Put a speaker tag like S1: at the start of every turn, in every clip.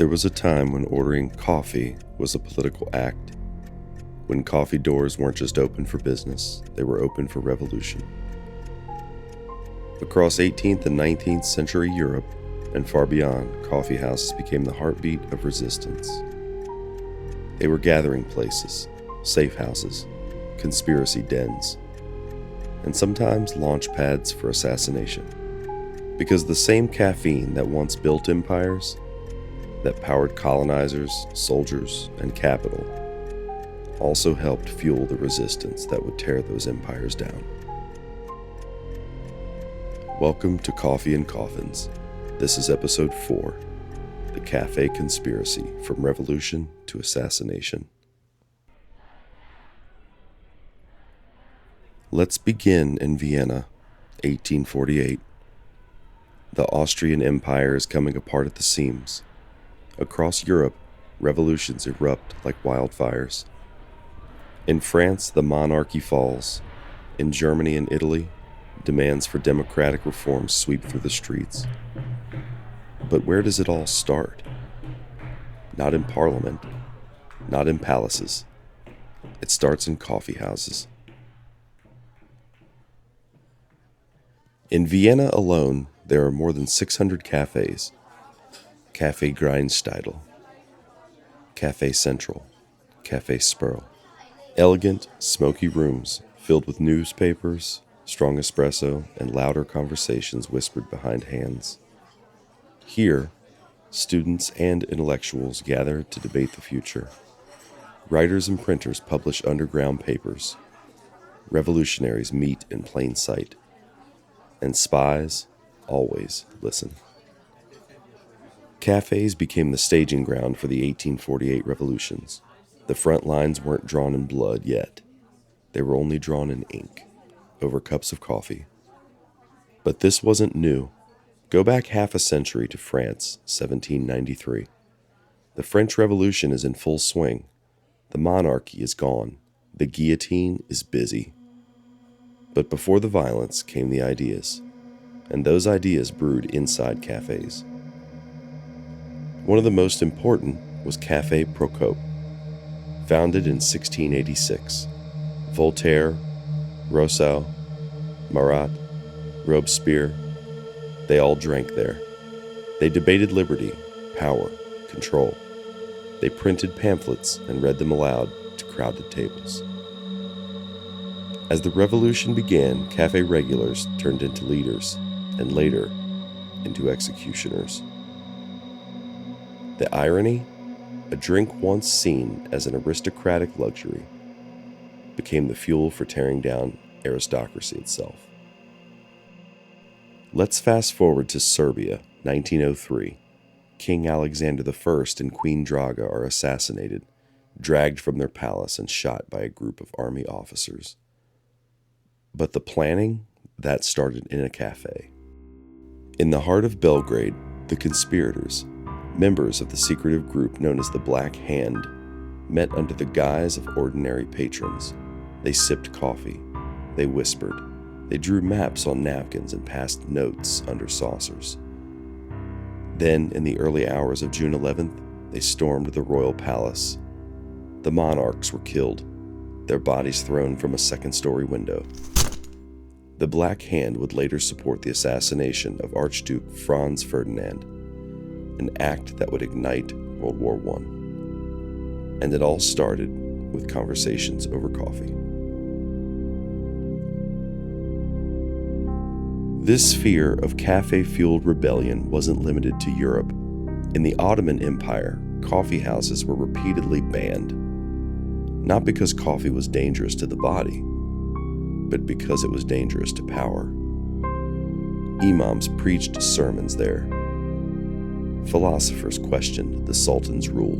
S1: There was a time when ordering coffee was a political act, when coffee doors weren't just open for business, they were open for revolution. Across 18th and 19th century Europe and far beyond, coffee houses became the heartbeat of resistance. They were gathering places, safe houses, conspiracy dens, and sometimes launch pads for assassination. Because the same caffeine that once built empires, that powered colonizers, soldiers, and capital, also helped fuel the resistance that would tear those empires down. Welcome to Coffee and Coffins. This is episode 4, The Café Conspiracy, From Revolution to Assassination. Let's begin in Vienna, 1848. The Austrian Empire is coming apart at the seams. Across Europe, revolutions erupt like wildfires. In France, the monarchy falls. In Germany and Italy, demands for democratic reforms sweep through the streets. But where does it all start? Not in parliament, not in palaces. It starts in coffee houses. In Vienna alone, there are more than 600 cafes. Café Grindstidel, Café Central, Café Spurl. Elegant, smoky rooms filled with newspapers, strong espresso, and louder conversations whispered behind hands. Here, students and intellectuals gather to debate the future. Writers and printers publish underground papers. Revolutionaries meet in plain sight. And spies always listen. Cafes became the staging ground for the 1848 revolutions. The front lines weren't drawn in blood yet. They were only drawn in ink, over cups of coffee. But this wasn't new. Go back half a century to France, 1793. The French Revolution is in full swing. The monarchy is gone. The guillotine is busy. But before the violence came the ideas, and those ideas brewed inside cafes. One of the most important was Café Procope. Founded in 1686, Voltaire, Rousseau, Marat, Robespierre, they all drank there. They debated liberty, power, control. They printed pamphlets and read them aloud to crowded tables. As the revolution began, cafe regulars turned into leaders, and later, into executioners. The irony? A drink once seen as an aristocratic luxury became the fuel for tearing down aristocracy itself. Let's fast forward to Serbia, 1903. King Alexander I and Queen Draga are assassinated, dragged from their palace and shot by a group of army officers. But the planning, that started in a cafe. In the heart of Belgrade, the conspirators, members of the secretive group known as the Black Hand, met under the guise of ordinary patrons. They sipped coffee. They whispered. They drew maps on napkins and passed notes under saucers. Then, in the early hours of June 11th, they stormed the royal palace. The monarchs were killed, their bodies thrown from a second-story window. The Black Hand would later support the assassination of Archduke Franz Ferdinand, an act that would ignite World War I. And it all started with conversations over coffee. This fear of cafe-fueled rebellion wasn't limited to Europe. In the Ottoman Empire, coffee houses were repeatedly banned, not because coffee was dangerous to the body, but because it was dangerous to power. Imams preached sermons there. Philosophers questioned the Sultan's rule.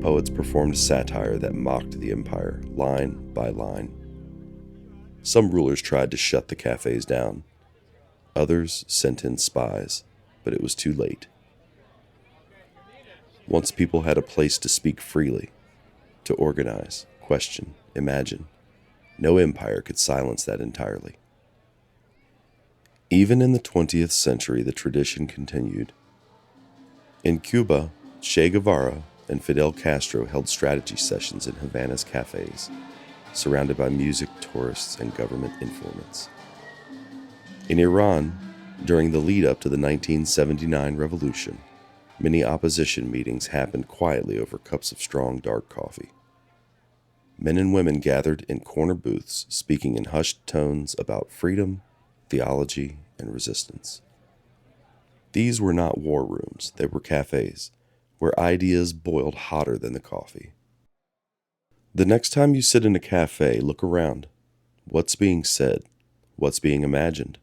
S1: Poets performed satire that mocked the empire, line by line. Some rulers tried to shut the cafes down. Others sent in spies, but it was too late. Once people had a place to speak freely, to organize, question, imagine, no empire could silence that entirely. Even in the 20th century, the tradition continued. In Cuba, Che Guevara and Fidel Castro held strategy sessions in Havana's cafes, surrounded by music, tourists, and government informants. In Iran, during the lead-up to the 1979 revolution, many opposition meetings happened quietly over cups of strong dark coffee. Men and women gathered in corner booths, speaking in hushed tones about freedom, theology, and resistance. These were not war rooms, they were cafes, where ideas boiled hotter than the coffee. The next time you sit in a cafe, look around. What's being said? What's being imagined?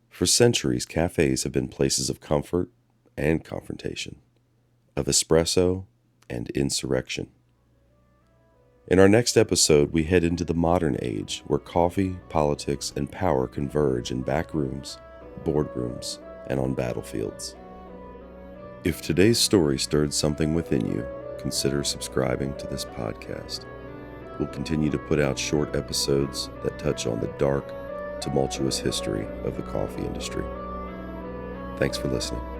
S1: For centuries, cafes have been places of comfort and confrontation, of espresso and insurrection. In our next episode, we head into the modern age where coffee, politics, and power converge in back rooms, boardrooms, and on battlefields. If today's story stirred something within you, consider subscribing to this podcast. We'll continue to put out short episodes that touch on the dark, tumultuous history of the coffee industry. Thanks for listening.